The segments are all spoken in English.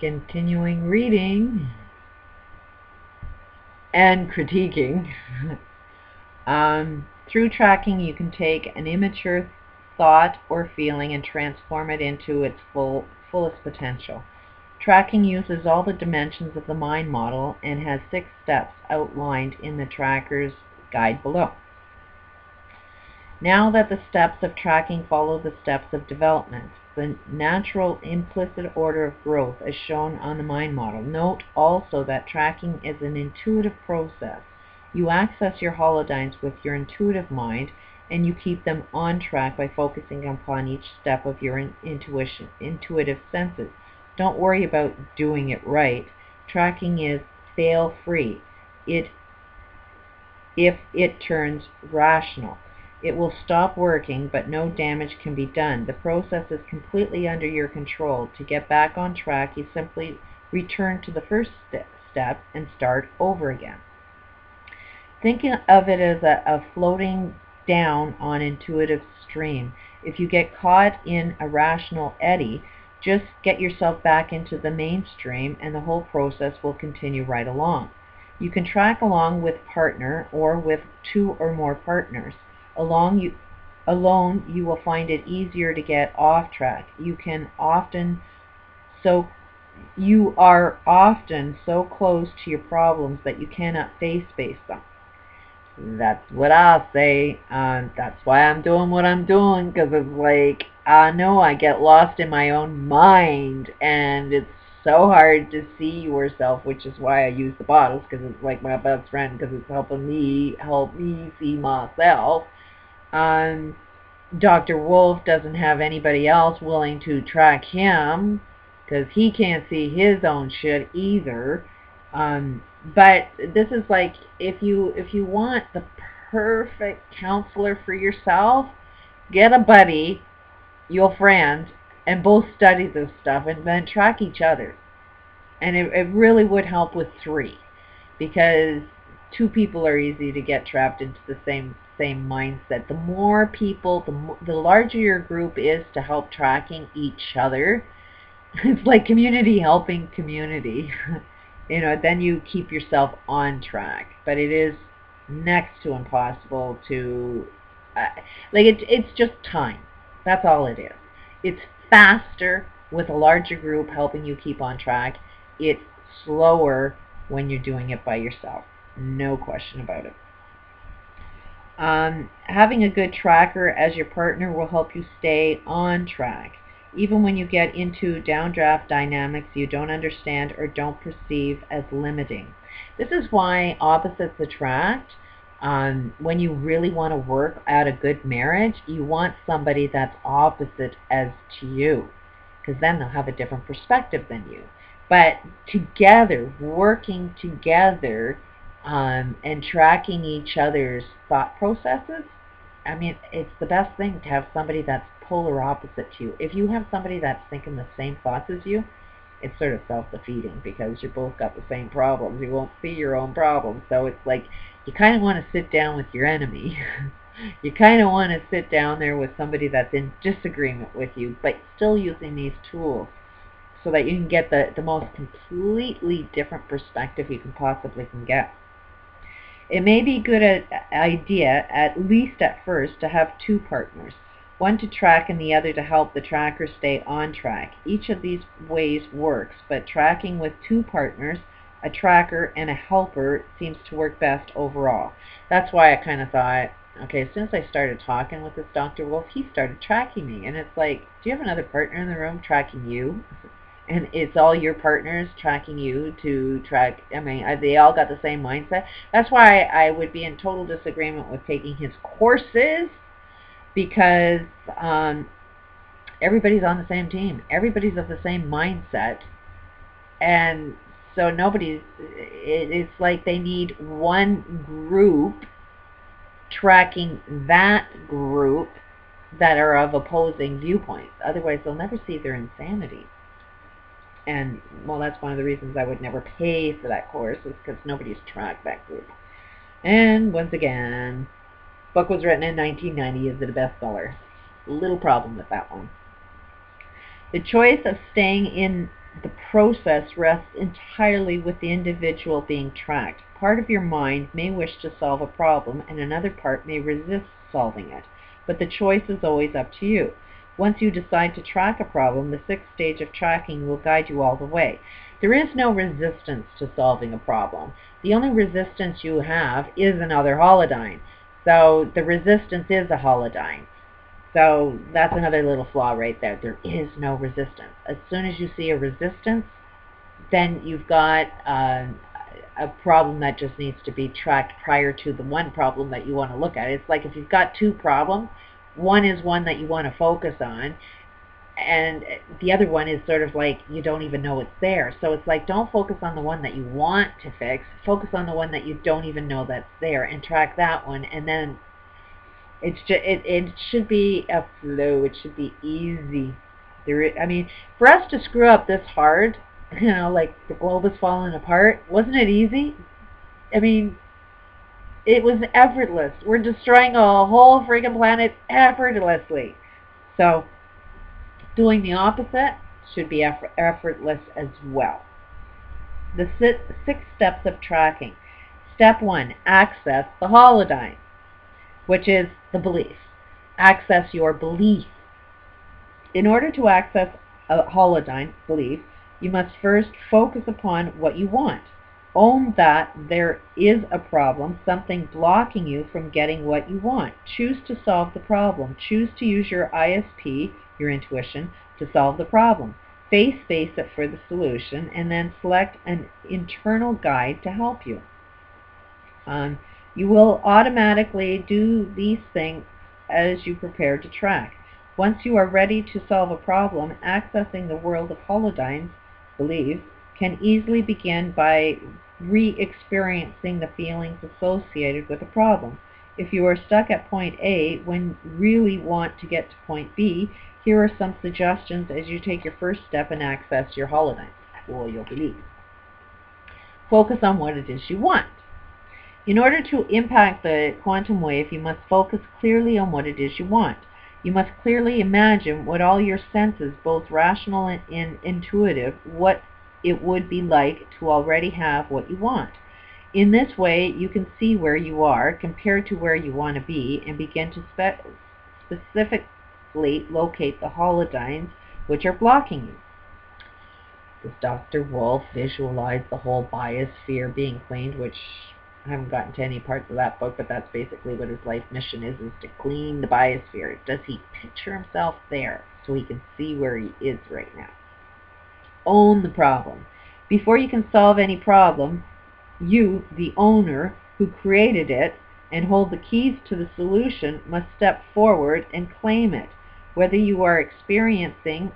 continuing reading and critiquing. Through tracking, you can take an immature thought or feeling and transform it into its fullest potential. Tracking uses all the dimensions of the mind model and has 6 steps outlined in the tracker's guide below. Now that the steps of tracking follow the steps of development, the natural implicit order of growth as shown on the mind model. Note also that tracking is an intuitive process. You access your holodynes with your intuitive mind, and you keep them on track by focusing upon each step of your intuitive senses. Don't worry about doing it right. Tracking is fail-free. If it turns rational, it will stop working, but no damage can be done. The process is completely under your control. To get back on track, you simply return to the first step and start over again. Think of it as a floating down on intuitive stream. If you get caught in a rational eddy, just get yourself back into the mainstream and the whole process will continue right along. You can track along with partner or with 2 or more partners. Alone, you will find it easier to get off track. You are often so close to your problems that you cannot face them. That's what I say. That's why I'm doing what I'm doing, because it's like, I know I get lost in my own mind, and it's so hard to see yourself, which is why I use the bottles, because it's like my best friend, because it's helping me see myself. Dr. Wolf doesn't have anybody else willing to track him, because he can't see his own shit either. But this is like, if you want the perfect counselor for yourself, get a buddy, your friend, and both study this stuff and then track each other. And it really would help with 3, because 2 people are easy to get trapped into the same mindset. The more people, the larger your group is to help tracking each other. It's like community helping community. Then you keep yourself on track. But it is next to impossible to, it's just time. That's all it is. It's faster with a larger group helping you keep on track. It's slower when you're doing it by yourself. No question about it. Having a good tracker as your partner will help you stay on track. Even when you get into downdraft dynamics you don't understand or don't perceive as limiting. This is why opposites attract. When you really want to work out a good marriage, you want somebody that's opposite as to you, because then they'll have a different perspective than you. But together, working together, and tracking each other's thought processes, I mean, it's the best thing to have somebody that's polar opposite to you. If you have somebody that's thinking the same thoughts as you, it's sort of self-defeating, because you both got the same problems. You won't see your own problems. So it's like, you kind of want to sit down with your enemy. You kind of want to sit down there with somebody that's in disagreement with you, but still using these tools so that you can get the most completely different perspective you can possibly get. It may be a good idea, at least at first, to have 2 partners, one to track and the other to help the tracker stay on track. Each of these ways works, but tracking with 2 partners, a tracker and a helper, seems to work best overall. That's why I kind of thought, okay, as soon as I started talking with this Dr. Wolf, he started tracking me. And it's like, do you have another partner in the room tracking you? And it's all your partners tracking you to track. I mean, they all got the same mindset. That's why I would be in total disagreement with taking his courses, because everybody's on the same team. Everybody's of the same mindset. And so it's like they need one group tracking that group that are of opposing viewpoints. Otherwise, they'll never see their insanity. And, well, that's one of the reasons I would never pay for that course, is because nobody's tracked that group. And, once again, book was written in 1990. Is it a bestseller? Little problem with that one. The choice of staying in the process rests entirely with the individual being tracked. Part of your mind may wish to solve a problem and another part may resist solving it, but the choice is always up to you. Once you decide to track a problem, the sixth stage of tracking will guide you all the way. There is no resistance to solving a problem. The only resistance you have is another holodyne. So the resistance is a holodyne. So that's another little flaw right there. There is no resistance. As soon as you see a resistance, then you've got a problem that just needs to be tracked prior to the one problem that you want to look at. It's like if you've got two problems, one is one that you want to focus on, and the other one is sort of like you don't even know it's there. So it's like, don't focus on the one that you want to fix. Focus on the one that you don't even know that's there and track that one, and then it should be a flow. It should be easy. I mean, for us to screw up this hard, like the globe is falling apart, wasn't it easy? I mean, it was effortless. We're destroying a whole freaking planet effortlessly. So doing the opposite should be effortless as well. The 6 steps of tracking. Step 1, access the holodyne, which is the belief. Access your belief. In order to access a holodyne belief, you must first focus upon what you want. Own that there is a problem, something blocking you from getting what you want. Choose to solve the problem. Choose to use your ISP, your intuition, to solve the problem. Face it for the solution, and then select an internal guide to help you. You will automatically do these things as you prepare to track. Once you are ready to solve a problem, accessing the world of holodynes beliefs can easily begin by re-experiencing the feelings associated with a problem. If you are stuck at point A when you really want to get to point B, here are some suggestions as you take your first step and access your holodyne, or your beliefs. Focus on what it is you want. In order to impact the quantum wave, you must focus clearly on what it is you want. You must clearly imagine what all your senses, both rational and intuitive, what it would be like to already have what you want. In this way, you can see where you are compared to where you want to be and begin to specifically locate the holodynes which are blocking you. Does Dr. Wolf visualize the whole biosphere being cleaned, which I haven't gotten to any parts of that book, but that's basically what his life mission is to clean the biosphere. Does he picture himself there so he can see where he is right now? Own the problem. Before you can solve any problem, you, the owner who created it and hold the keys to the solution, must step forward and claim it. Whether you are experiencing,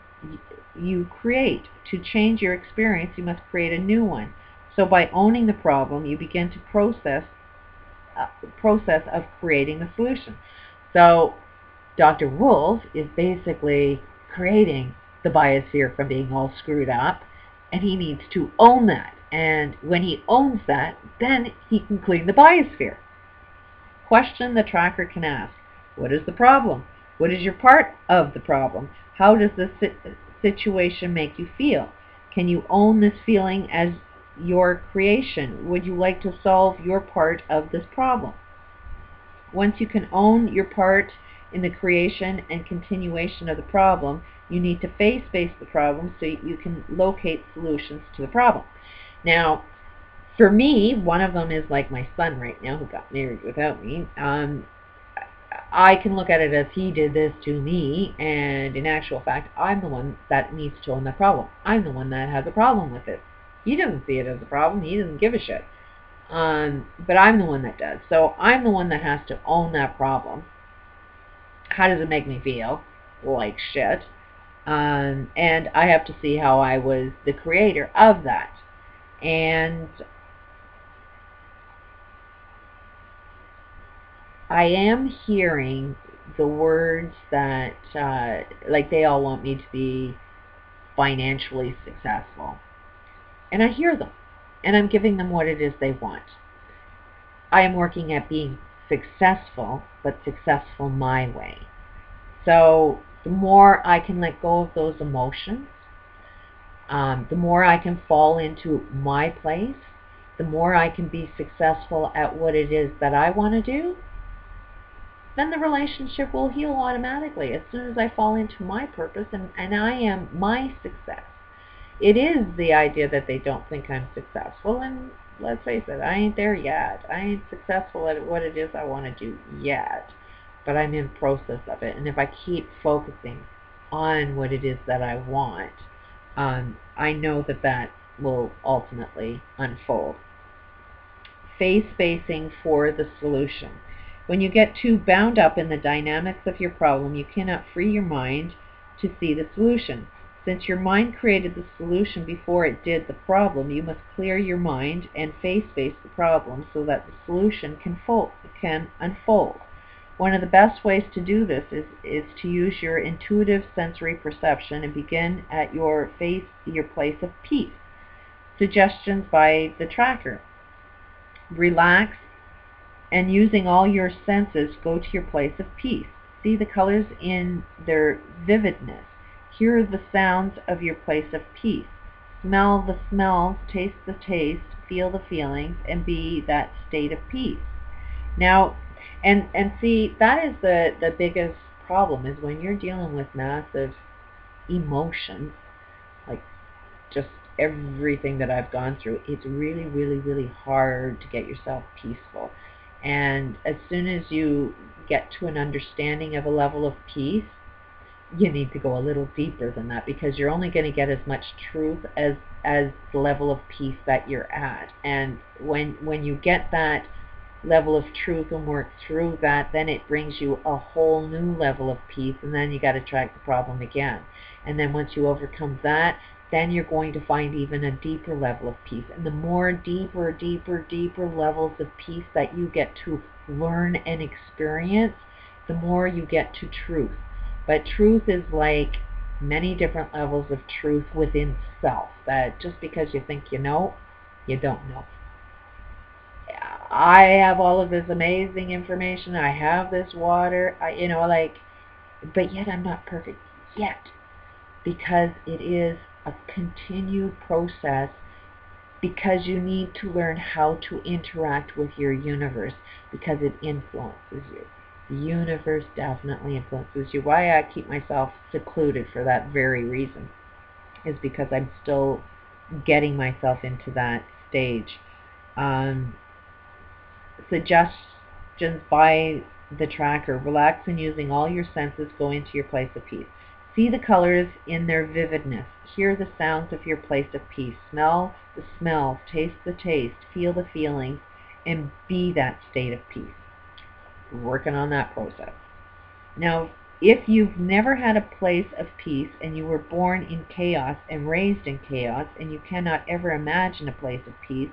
you create. To change your experience, you must create a new one. So by owning the problem, you begin to process of creating the solution. So Dr. Wolf is basically creating the biosphere from being all screwed up, and he needs to own that. And when he owns that, then he can clean the biosphere. Question the tracker can ask: what is the problem? What is your part of the problem? How does this situation make you feel? Can you own this feeling as your creation? Would you like to solve your part of this problem? Once you can own your part in the creation and continuation of the problem, you need to face the problem so you can locate solutions to the problem. Now, for me, one of them is like my son right now who got married without me. I can look at it as he did this to me, and in actual fact, I'm the one that needs to own the problem. I'm the one that has a problem with it. He doesn't see it as a problem. He doesn't give a shit. But I'm the one that does. So I'm the one that has to own that problem. How does it make me feel? Like shit. And I have to see how I was the creator of that. And I am hearing the words that, like, they all want me to be financially successful. And I hear them. And I'm giving them what it is they want. I am working at being successful, but successful my way. So the more I can let go of those emotions, The more I can fall into my place, the more I can be successful at what it is that I want to do, then the relationship will heal automatically as soon as I fall into my purpose and I am my success. It is the idea that they don't think I'm successful, and let's face it, I ain't there yet. I ain't successful at what it is I want to do yet, but I'm in process of it. And if I keep focusing on what it is that I want, I know that that will ultimately unfold. Face-spacing for the solution. When you get too bound up in the dynamics of your problem, you cannot free your mind to see the solution. Since your mind created the solution before it did the problem, you must clear your mind and face-space the problem so that the solution can unfold. One of the best ways to do this is to use your intuitive sensory perception and begin at your place of peace. Suggestions by the tracker. Relax and using all your senses, go to your place of peace. See the colors in their vividness. Hear the sounds of your place of peace. Smell the smells, taste the taste, feel the feelings, and be that state of peace. Now, and see, that is the biggest problem, is when you're dealing with massive emotions, like just everything that I've gone through, it's really, really, really hard to get yourself peaceful. And as soon as you get to an understanding of a level of peace, you need to go a little deeper than that, because you're only going to get as much truth as the level of peace that you're at. And when you get that level of truth and work through that, then it brings you a whole new level of peace, and then you got to track the problem again. And then once you overcome that, then you're going to find even a deeper level of peace. And the more deeper levels of peace that you get to learn and experience, the more you get to truth. But truth is like many different levels of truth within self, that just because you think you know, you don't know. I have all of this amazing information, I have this water, but yet I'm not perfect yet, because it is a continued process, because you need to learn how to interact with your universe, because it influences you. The universe definitely influences you. Why I keep myself secluded for that very reason is because I'm still getting myself into that stage. Suggestions by the tracker. Relax and using all your senses, go into your place of peace. See the colors in their vividness. Hear the sounds of your place of peace. Smell the smells, taste the taste, feel the feelings, and be that state of peace. We're working on that process. Now, if you've never had a place of peace and you were born in chaos and raised in chaos and you cannot ever imagine a place of peace,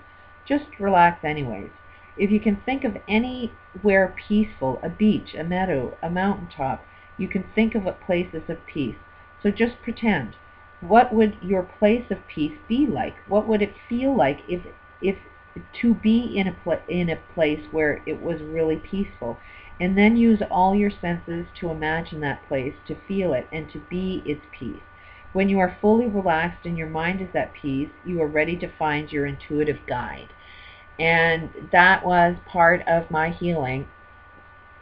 just relax anyways. If you can think of anywhere peaceful, a beach, a meadow, a mountaintop, you can think of places of peace. So just pretend. What would your place of peace be like? What would it feel like if to be in a place where it was really peaceful? And then use all your senses to imagine that place, to feel it, and to be its peace. When you are fully relaxed and your mind is at peace, you are ready to find your intuitive guide. And that was part of my healing.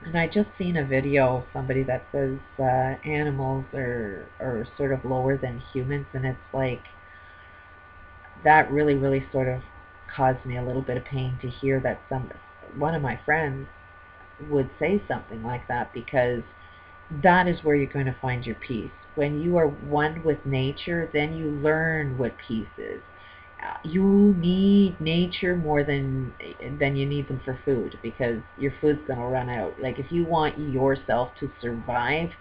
And I just seen a video of somebody that says animals are sort of lower than humans, and it's like, that really, really sort of caused me a little bit of pain to hear that one of my friends would say something like that, because that is where you're going to find your peace. When you are one with nature, then you learn what peace is. You need nature more than you need them for food, because your food's going to run out. Like, if you want yourself to survive,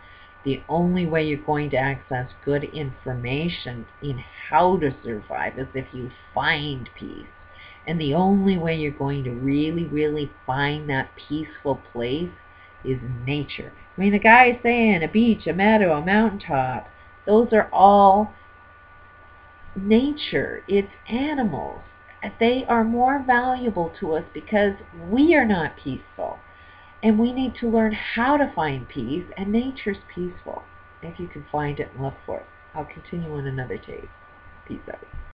the only way you're going to access good information in how to survive is if you find peace. And the only way you're going to really, really find that peaceful place is nature. I mean, the guy saying a beach, a meadow, a mountaintop, those are all nature. It's animals. They are more valuable to us because we are not peaceful. And we need to learn how to find peace, and nature's peaceful if you can find it and look for it. I'll continue on another tape. Peace out.